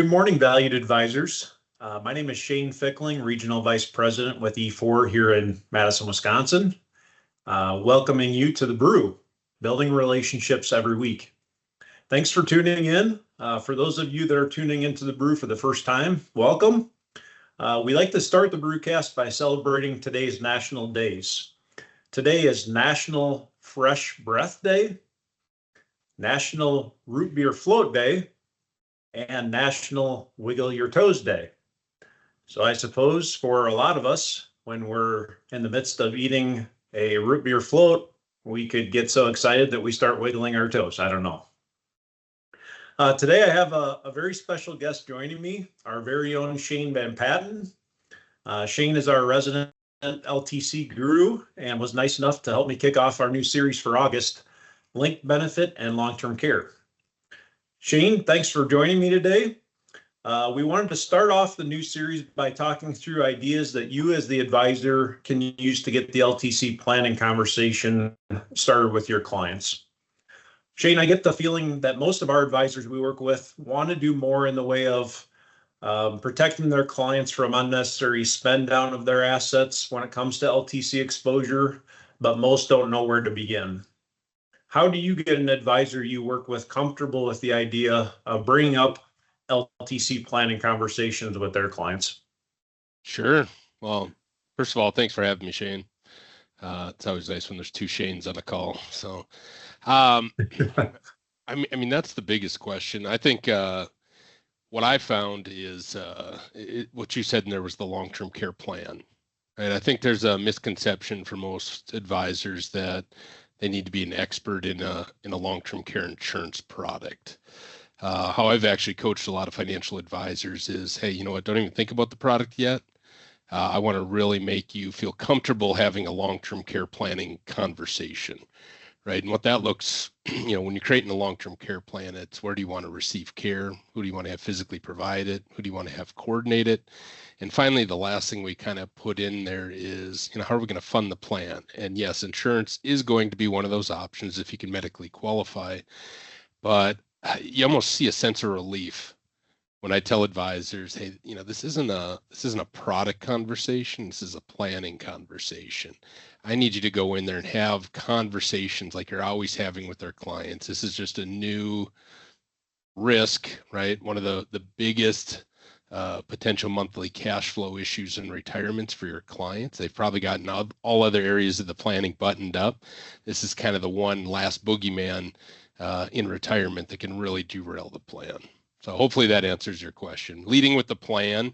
Good morning, valued advisors. My name is Shane Fickling, Regional Vice President with E4 here in Madison, Wisconsin. Welcoming you to the Brew, building relationships every week. Thanks for tuning in. For those of you that are tuning into the Brew for the first time, welcome. We like to start the Brewcast by celebrating today's national days. Today is National Fresh Breath Day, National Root Beer Float Day, and National Wiggle Your Toes Day. So I suppose for a lot of us, when we're in the midst of eating a root beer float, we could get so excited that we start wiggling our toes. I don't know. Today I have a very special guest joining me, our very own Shane Van Patten. Shane is our resident LTC guru and was nice enough to help me kick off our new series for August, Linked Benefit and Long-Term Care. Shane, thanks for joining me today. We wanted to start off the new series by talking through ideas that you as the advisor can use to get the LTC planning conversation started with your clients. Shane, I get the feeling that most of our advisors we work with want to do more in the way of protecting their clients from unnecessary spend down of their assets when it comes to LTC exposure, but most don't know where to begin. How do you get an advisor you work with comfortable with the idea of bringing up LTC planning conversations with their clients? Sure. Well, first of all, thanks for having me, Shane. It's always nice when there's two Shanes on a call. So, I mean, that's the biggest question. I think what I found is what you said in there was the long-term care plan. And I think there's a misconception for most advisors that they need to be an expert in a long-term care insurance product. How I've actually coached a lot of financial advisors is, hey, you know what, don't even think about the product yet. I want to really make you feel comfortable having a long-term care planning conversation, right? And what that looks, when you're creating a long-term care plan, it's where do you want to receive care? Who do you want to have physically provide it? Who do you want to have coordinate it? And finally, the last thing we kind of put in there is, how are we going to fund the plan? And yes, insurance is going to be one of those options if you can medically qualify, but you almost see a sense of relief when I tell advisors, hey, this isn't a product conversation. This is a planning conversation. I need you to go in there and have conversations like you're always having with their clients. This is just a new risk, right? One of the biggest potential monthly cash flow issues in retirements for your clients. They've probably gotten all other areas of the planning buttoned up. This is kind of the one last boogeyman in retirement that can really derail the plan. So hopefully that answers your question. Leading with the plan,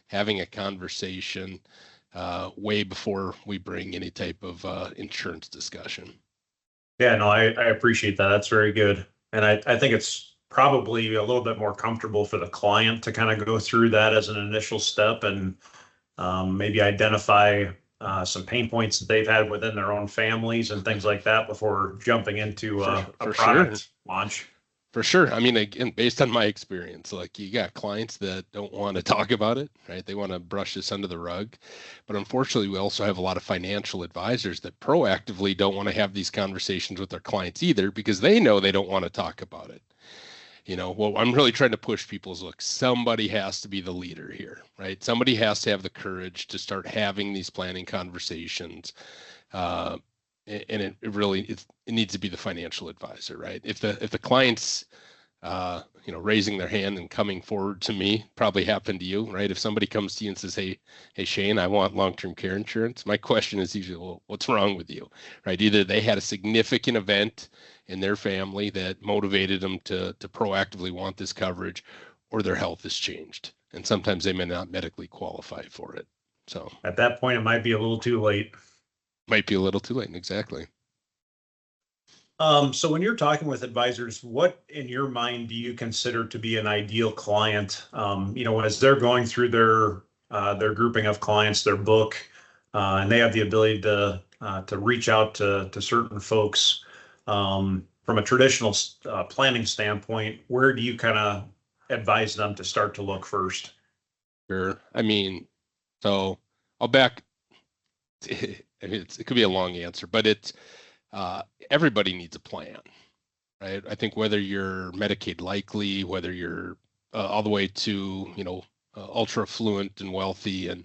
having a conversation way before we bring any type of insurance discussion. Yeah, no, I appreciate that. That's very good. And I think it's probably a little bit more comfortable for the client to kind of go through that as an initial step and maybe identify some pain points that they've had within their own families and things like that before jumping into a product launch. For sure. I mean, again, based on my experience, like you got clients that don't want to talk about it, right? They want to brush this under the rug. But unfortunately, we also have a lot of financial advisors that proactively don't want to have these conversations with their clients either because they know they don't want to talk about it. What I'm really trying to push people is, look, somebody has to be the leader here, right? Somebody has to have the courage to start having these planning conversations. And it needs to be the financial advisor, right? If the client's, raising their hand and coming forward to me, probably happened to you, right? If somebody comes to you and says, hey, Shane, I want long-term care insurance. My question is usually, well, what's wrong with you, right? Either they had a significant event in their family that motivated them to proactively want this coverage, or their health has changed. And sometimes they may not medically qualify for it. So at that point, it might be a little too late. Might be a little too late. Exactly. So when you're talking with advisors, what in your mind do you consider to be an ideal client? As they're going through their grouping of clients, their book, and they have the ability to reach out to certain folks. From a traditional planning standpoint, where do you kind of advise them to start to look first? Sure. I mean, so I'll back. It could be a long answer, but it's everybody needs a plan, right? I think whether you're Medicaid likely, whether you're all the way to, ultra affluent and wealthy, and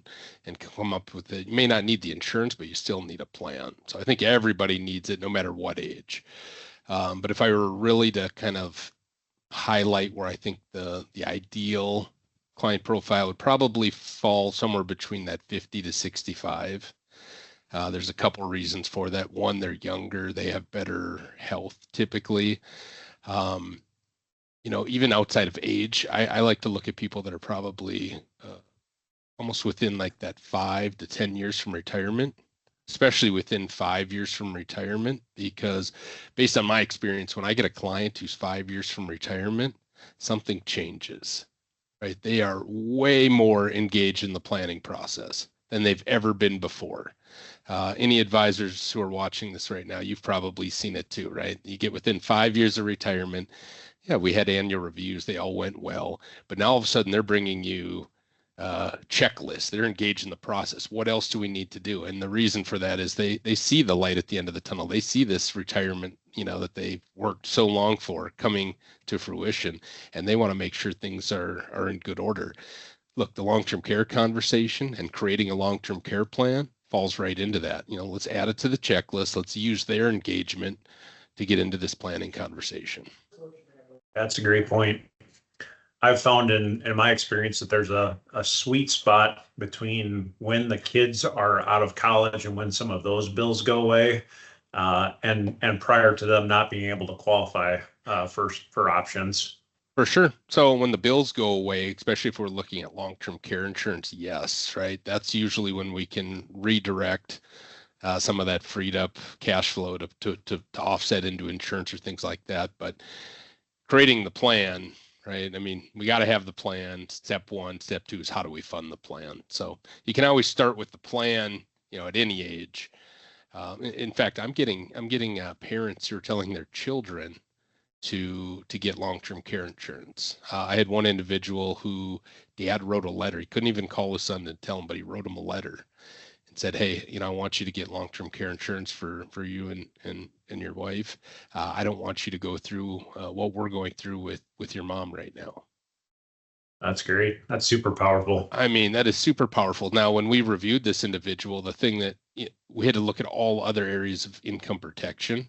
come up with it. You may not need the insurance, but you still need a plan. So I think everybody needs it, no matter what age. But if I were really to kind of highlight where I think the ideal client profile would probably fall somewhere between that 50 to 65. There's a couple of reasons for that. One, they're younger, they have better health typically. Even outside of age, I like to look at people that are probably almost within like that 5 to 10 years from retirement, especially within 5 years from retirement, because based on my experience, when I get a client who's 5 years from retirement, something changes, right? They are way more engaged in the planning process than they've ever been before. Any advisors who are watching this right now, you've probably seen it too, right? You get within 5 years of retirement. Yeah, we had annual reviews. They all went well. But now all of a sudden they're bringing you checklists. They're engaged in the process. What else do we need to do? And the reason for that is they see the light at the end of the tunnel. They see this retirement, that they've worked so long for coming to fruition, and they want to make sure things are in good order. Look, the long-term care conversation and creating a long-term care plan falls right into that. Let's add it to the checklist. Let's use their engagement to get into this planning conversation. That's a great point. I've found in my experience that there's a sweet spot between when the kids are out of college and when some of those bills go away, and prior to them not being able to qualify for options. For sure. So when the bills go away, especially if we're looking at long-term care insurance, yes, right? That's usually when we can redirect some of that freed up cash flow to offset into insurance or things like that. But creating the plan, right? I mean, we got to have the plan. Step one, step two is how do we fund the plan? So you can always start with the plan, at any age. In fact, I'm getting parents who are telling their children to get long-term care insurance. I had one individual who dad wrote a letter. He couldn't even call his son to tell him, but he wrote him a letter and said, hey, I want you to get long-term care insurance for you and your wife. I don't want you to go through what we're going through with your mom right now. That's great. That's super powerful. I mean, that is super powerful. Now, when we reviewed this individual, the thing that we had to look at all other areas of income protection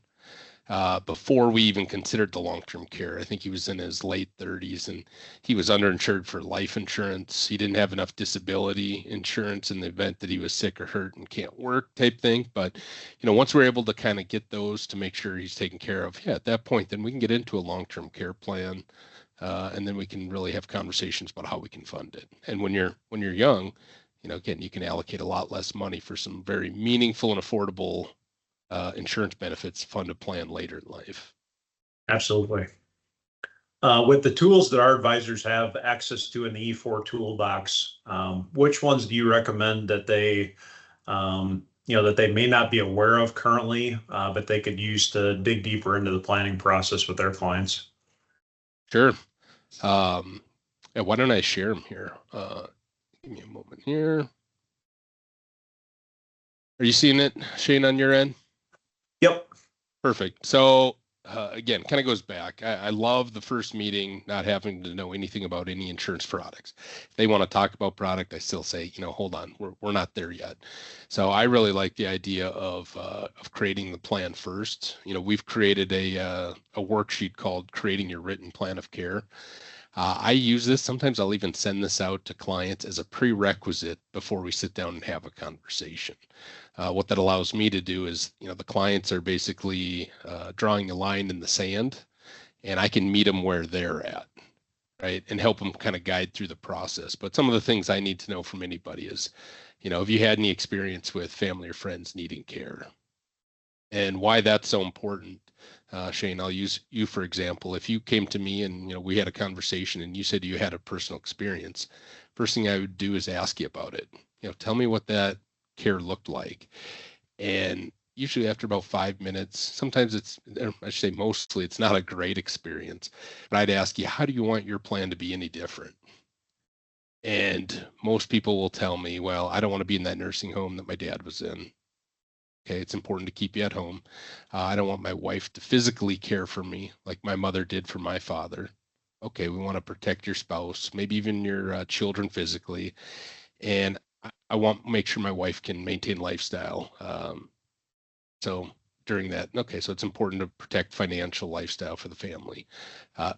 before we even considered the long-term care. I think he was in his late 30s and he was underinsured for life insurance. He didn't have enough disability insurance in the event that he was sick or hurt and can't work type thing. But, once we're able to kind of get those to make sure he's taken care of, at that point, then we can get into a long-term care plan. And then we can really have conversations about how we can fund it. And when you're young, again, you can allocate a lot less money for some very meaningful and affordable insurance benefits, fund a plan later in life. Absolutely. With the tools that our advisors have access to in the E4 toolbox, which ones do you recommend that they, that they may not be aware of currently, but they could use to dig deeper into the planning process with their clients? Sure. Why don't I share them here? Give me a moment here. Are you seeing it, Shane, on your end? Yep. Perfect. So again, kind of goes back. I love the first meeting, not having to know anything about any insurance products. If they want to talk about product, I still say, hold on, we're not there yet. So I really like the idea of creating the plan first. We've created a worksheet called Creating Your Written Plan of Care. I use this. Sometimes I'll even send this out to clients as a prerequisite before we sit down and have a conversation. What that allows me to do is, the clients are basically drawing a line in the sand, and I can meet them where they're at, right, and help them kind of guide through the process. But some of the things I need to know from anybody is, have you had any experience with family or friends needing care? And why that's so important. Shane, I'll use you for example. If you came to me and we had a conversation and you said you had a personal experience, first thing I would do is ask you about it. Tell me what that care looked like. And usually after about 5 minutes, sometimes I should say mostly it's not a great experience, but I'd ask you, how do you want your plan to be any different? And most people will tell me, well, I don't want to be in that nursing home that my dad was in. Okay, it's important to keep you at home. I don't want my wife to physically care for me like my mother did for my father. okay, we want to protect your spouse, maybe even your children physically. And I want to make sure my wife can maintain lifestyle. So during that, okay, so it's important to protect financial lifestyle for the family. Uh,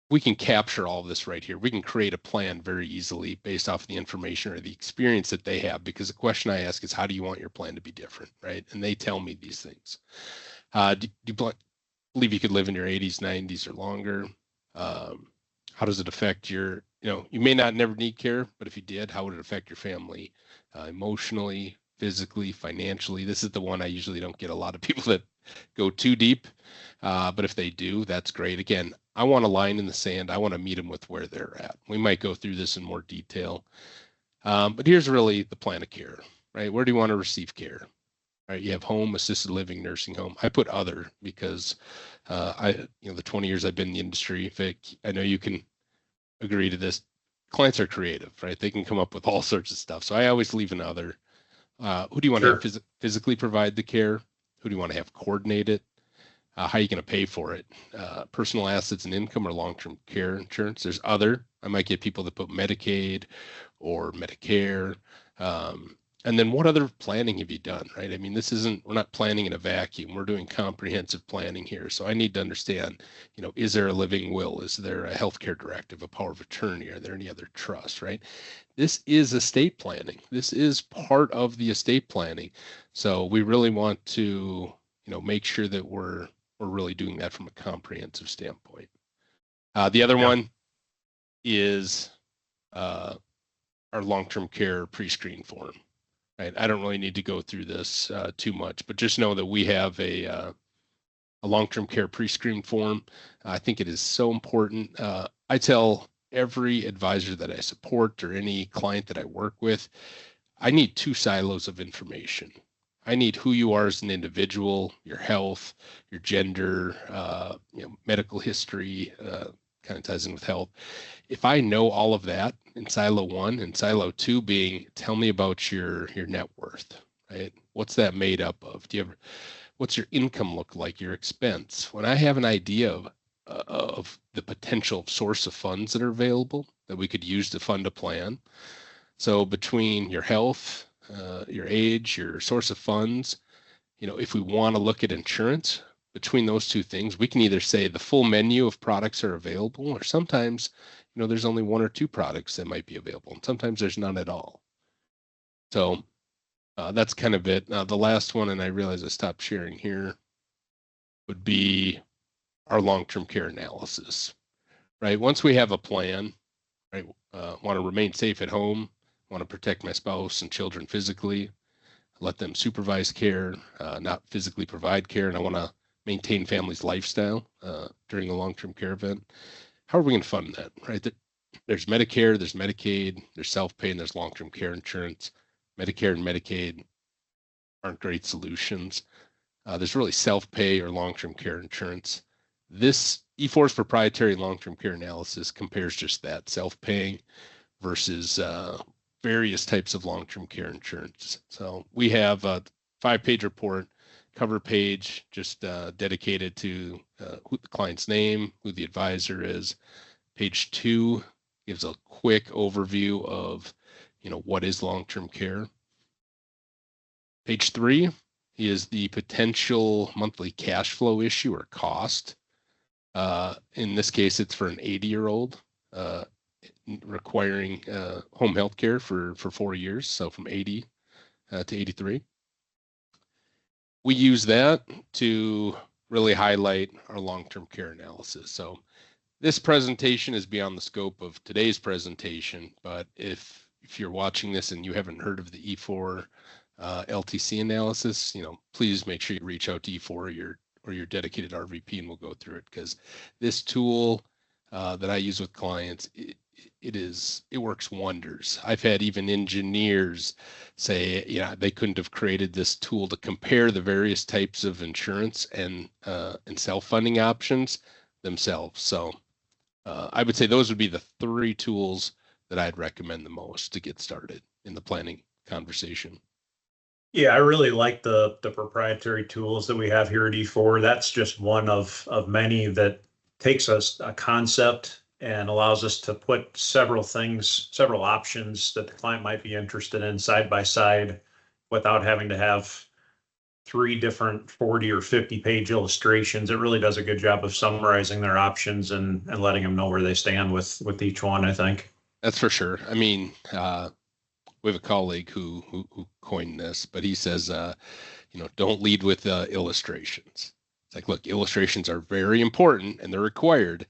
we can capture all of this right here. We can create a plan very easily based off the information or the experience that they have, because the question I ask is, how do you want your plan to be different, right? And they tell me these things. Do you believe you could live in your 80s, 90s, or longer? How does it affect your, you may not never need care, but if you did, how would it affect your family, emotionally, physically, financially? This is the one I usually don't get a lot of people that go too deep. But if they do, that's great. Again, I want a line in the sand. I want to meet them with where they're at. We might go through this in more detail. But here's really the plan of care, right? Where do you want to receive care? Right, you have home, assisted living, nursing home. I put other because the 20 years I've been in the industry, Vic, I know you can agree to this. Clients are creative, right? They can come up with all sorts of stuff. So I always leave an other. Who do you want to have physically provide the care? Who do you want to have coordinate it? How are you going to pay for it? Personal assets and income or long-term care insurance. There's other. I might get people that put Medicaid or Medicare. And then what other planning have you done, right? I mean, we're not planning in a vacuum. We're doing comprehensive planning here. So I need to understand, is there a living will? Is there a healthcare directive, a power of attorney? Are there any other trusts, right? This is estate planning. This is part of the estate planning. So we really want to, make sure that we're really doing that from a comprehensive standpoint. The other one is our long-term care pre-screen form. Right. I don't really need to go through this too much, but just know that we have a long-term care pre-screen form. I think it is so important. I tell every advisor that I support or any client that I work with, I need 2 silos of information. I need who you are as an individual, your health, your gender, medical history, kind of ties in with health. If I know all of that in silo 1 and silo 2 being, tell me about your net worth, right? What's that made up of? What's your income look like, your expense? When I have an idea of the potential source of funds that are available that we could use to fund a plan. So between your health, your age, your source of funds, if we want to look at insurance, between those 2 things, we can either say the full menu of products are available, or sometimes, there's only 1 or 2 products that might be available, and sometimes there's none at all. So that's kind of it. Now, the last one, and I realize I stopped sharing here, would be our long-term care analysis, right? Once we have a plan, right, want to remain safe at home, want to protect my spouse and children physically, let them supervise care, not physically provide care, and I want to maintain family's lifestyle during a long-term care event. How are we going to fund that, right? There's Medicare, there's Medicaid, there's self-pay, and there's long-term care insurance. Medicare and Medicaid aren't great solutions. There's really self-pay or long-term care insurance. This E4's proprietary long-term care analysis compares just that, self-paying versus various types of long-term care insurance. So we have a 5-page report, cover page just dedicated to who the client's name, who the advisor is. Page 2 gives a quick overview of, what is long-term care. Page 3 is the potential monthly cash flow issue or cost. In this case, it's for an 80-year-old requiring home health care for 4 years, so from 80 to 83. We use that to really highlight our long-term care analysis. So this presentation is beyond the scope of today's presentation, but if you're watching this and you haven't heard of the E4 LTC analysis, please make sure you reach out to E4 or your dedicated RVP, and we'll go through it, because this tool that I use with clients, it works wonders. I've had even engineers say, they couldn't have created this tool to compare the various types of insurance and self-funding options themselves. So I would say those would be the 3 tools that I'd recommend the most to get started in the planning conversation. Yeah, I really like the proprietary tools that we have here at E4. That's just one of many that takes us a concept and allows us to put several things, several options that the client might be interested in side by side without having to have 3 different 40 or 50-page illustrations. It really does a good job of summarizing their options and letting them know where they stand with each one, I think. That's for sure. I mean, we have a colleague who coined this, but he says, don't lead with illustrations. It's like, look, illustrations are very important and they're required,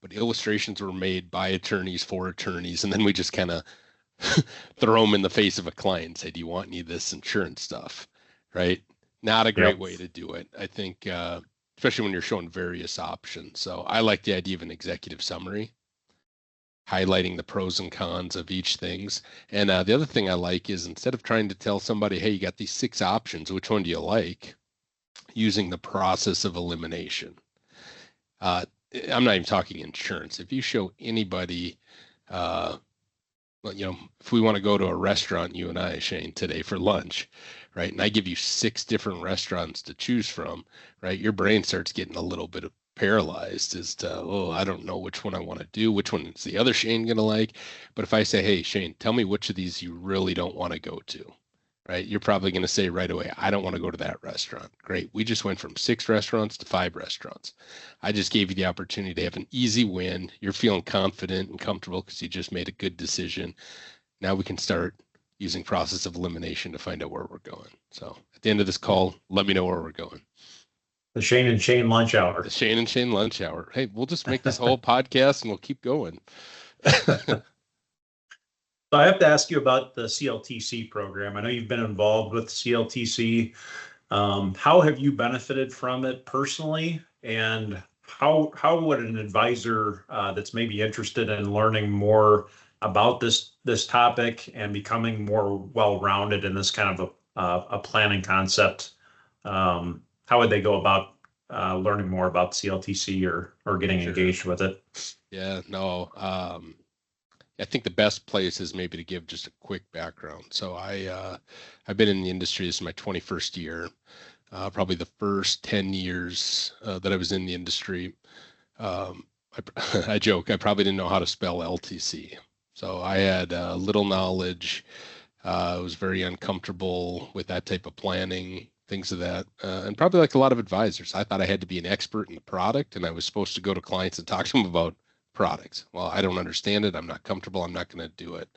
but illustrations were made by attorneys for attorneys, and then we just kind of throw them in the face of a client and say, do you want any of this insurance stuff? Right? Not a great way to do it. I think, especially when you're showing various options. So I like the idea of an executive summary, highlighting the pros and cons of each things. And the other thing I like is, instead of trying to tell somebody, hey, you got these 6 options, which one do you like? Using the process of elimination. I'm not even talking insurance. If you show anybody, if we want to go to a restaurant, you and I, Shane, today for lunch, right? And I give you 6 different restaurants to choose from, right? Your brain starts getting a little bit paralyzed as to, I don't know which one I want to do. Which one is the other Shane going to like? But if I say, hey, Shane, tell me which of these you really don't want to go to, right? You're probably going to say right away, I don't want to go to that restaurant. Great. We just went from 6 restaurants to 5 restaurants. I just gave you the opportunity to have an easy win. You're feeling confident and comfortable because you just made a good decision. Now we can start using process of elimination to find out where we're going. So at the end of this call, let me know where we're going. The Shane and Shane lunch hour. The Shane and Shane lunch hour. Hey, we'll just make this whole podcast and we'll keep going. So I have to ask you about the CLTC program. I know you've been involved with CLTC. How have you benefited from it personally? And how would an advisor that's maybe interested in learning more about this topic and becoming more well-rounded in this kind of a planning concept, how would they go about learning more about CLTC or getting engaged with it? Yeah, no. I think the best place is maybe to give just a quick background. So I've been in the industry. This is my 21st year. Probably the first 10 years that I was in the industry, I joke, I probably didn't know how to spell LTC. So I had little knowledge. I was very uncomfortable with that type of planning, things of that. And probably like a lot of advisors, I thought I had to be an expert in the product and I was supposed to go to clients and talk to them about products. Well, I don't understand it. I'm not comfortable. I'm not going to do it.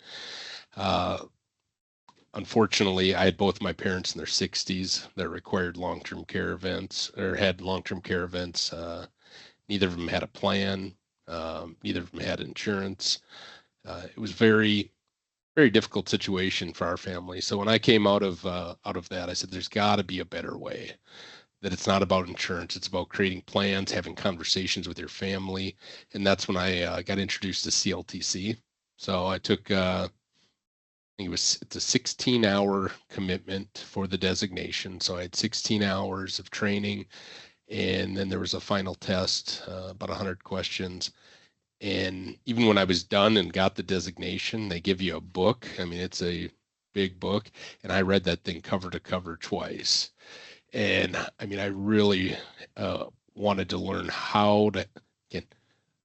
Unfortunately, I had both my parents in their 60s that required long-term care events or had long-term care events. Neither of them had a plan. Neither of them had insurance. It was very, very difficult situation for our family. So when I came out of that, I said, there's got to be a better way. That it's not about insurance. It's about creating plans, having conversations with your family. And that's when I got introduced to CLTC. So I took, I think it's a 16-hour commitment for the designation. So I had 16 hours of training. And then there was a final test, about 100 questions. And even when I was done and got the designation, they give you a book. I mean, it's a big book. And I read that thing cover to cover twice. And I mean, I really wanted to learn how to get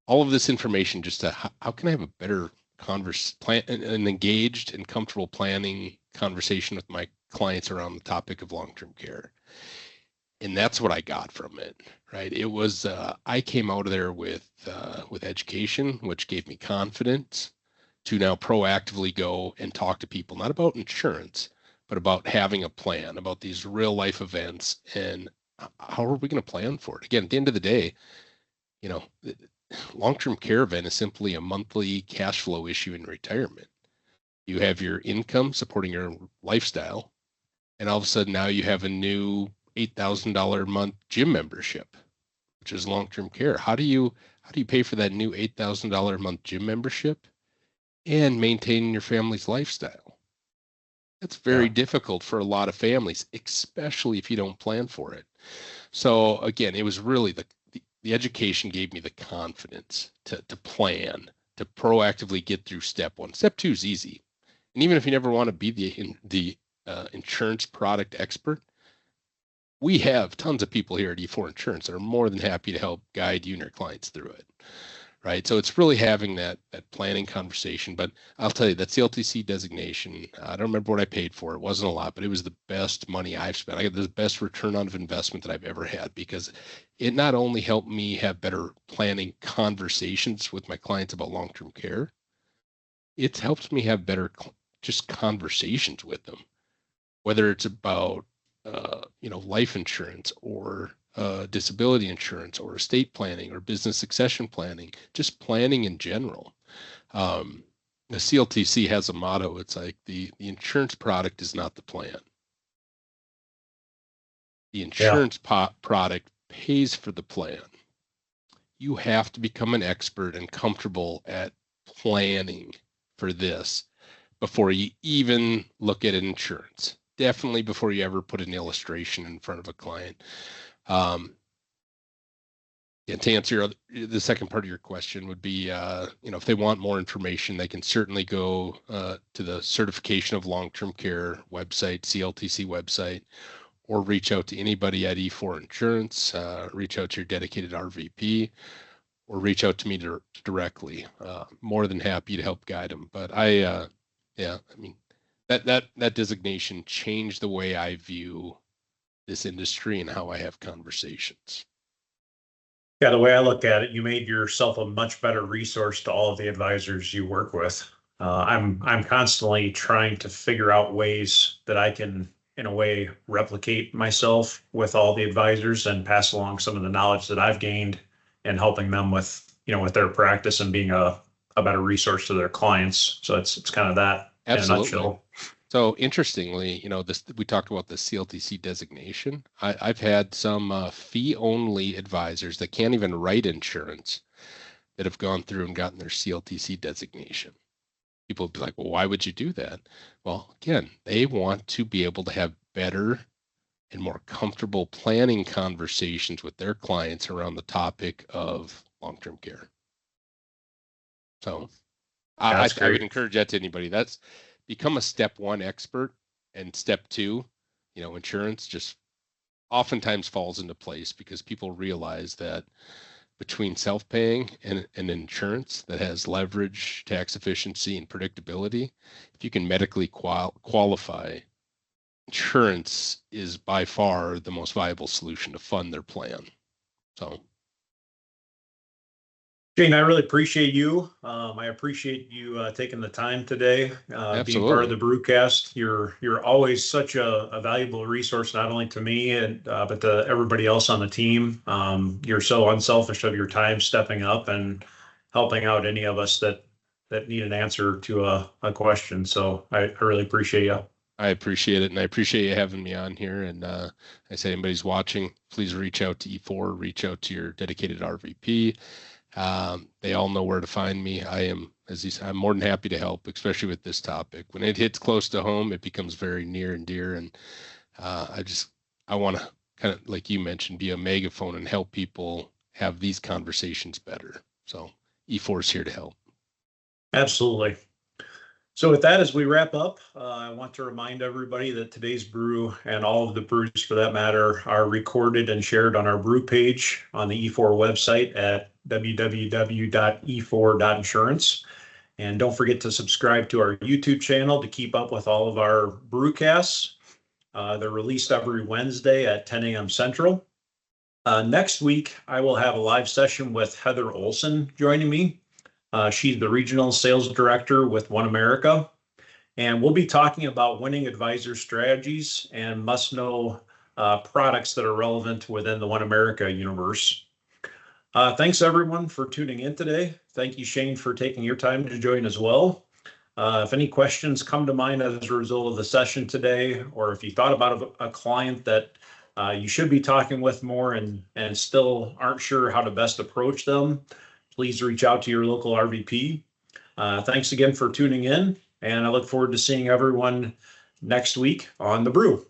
all of this information just to how can I have a better an engaged and comfortable planning conversation with my clients around the topic of long-term care. And that's what I got from it, right? It was, I came out of there with education, which gave me confidence to now proactively go and talk to people, not about insurance, but about having a plan, about these real life events and how are we going to plan for it? Again, at the end of the day, long-term care event is simply a monthly cash flow issue in retirement. You have your income supporting your lifestyle, and all of a sudden now you have a new $8,000 a month gym membership, which is long-term care. How do you pay for that new $8,000 a month gym membership and maintain your family's lifestyle? That's very difficult for a lot of families, especially if you don't plan for it. So again, it was really the education gave me the confidence to plan, to proactively get through step 1. Step 2 is easy. And even if you never want to be the insurance product expert, we have tons of people here at E4 Insurance that are more than happy to help guide you and your clients through it. Right. So it's really having that planning conversation. But I'll tell you, that CLTC designation, I don't remember what I paid for. It wasn't a lot, but it was the best money I've spent. I got the best return on investment that I've ever had, because it not only helped me have better planning conversations with my clients about long-term care, it's helped me have better just conversations with them, whether it's about life insurance or disability insurance or estate planning or business succession planning, just planning in general. The CLTC has a motto. It's like the insurance product is not the plan. The insurance product pays for the plan. You have to become an expert and comfortable at planning for this before you even look at insurance. Definitely before you ever put an illustration in front of a client. And to answer the second part of your question would be, if they want more information, they can certainly go to the Certification of Long-Term Care website, CLTC website, or reach out to anybody at E4 Insurance, reach out to your dedicated RVP, or reach out to me directly. More than happy to help guide them. But that designation changed the way I view this industry and how I have conversations. Yeah, the way I look at it, you made yourself a much better resource to all of the advisors you work with. I'm constantly trying to figure out ways that I can, in a way, replicate myself with all the advisors and pass along some of the knowledge that I've gained and helping them with their practice and being a better resource to their clients. So it's kind of that. Absolutely. In a nutshell. So interestingly, we talked about the CLTC designation. I've had some fee-only advisors that can't even write insurance that have gone through and gotten their CLTC designation. People would be like, well, why would you do that? Well, again, they want to be able to have better and more comfortable planning conversations with their clients around the topic of long-term care. So I would encourage that to anybody. That's become a step one expert, and step two, insurance just oftentimes falls into place because people realize that between self-paying and insurance that has leverage, tax efficiency, and predictability, if you can medically qualify, insurance is by far the most viable solution to fund their plan. So, Shane, I really appreciate you. I appreciate you taking the time today, being part of the Brewcast. You're always such a valuable resource, not only to me but to everybody else on the team. You're so unselfish of your time, stepping up and helping out any of us that need an answer to a question. So I really appreciate you. I appreciate it, and I appreciate you having me on here. And I say, anybody's watching, please reach out to E4, reach out to your dedicated RVP. They all know where to find me. I'm more than happy to help, especially with this topic. When it hits close to home, it becomes very near and dear. And I want to kind of, like you mentioned, be a megaphone and help people have these conversations better. So E4 is here to help. Absolutely. So with that, as we wrap up, I want to remind everybody that today's brew and all of the brews for that matter are recorded and shared on our brew page on the E4 website at www.e4.insurance. And don't forget to subscribe to our YouTube channel to keep up with all of our brewcasts. They're released every Wednesday at 10 a.m. Central. Next week, I will have a live session with Heather Olson joining me. She's the regional sales director with One America, and we'll be talking about winning advisor strategies and must-know products that are relevant within the One America universe. Thanks everyone for tuning in today. Thank you, Shane, for taking your time to join as well. If any questions come to mind as a result of the session today, or if you thought about a client that you should be talking with more and still aren't sure how to best approach them, please reach out to your local RVP. Thanks again for tuning in, and I look forward to seeing everyone next week on The Brew.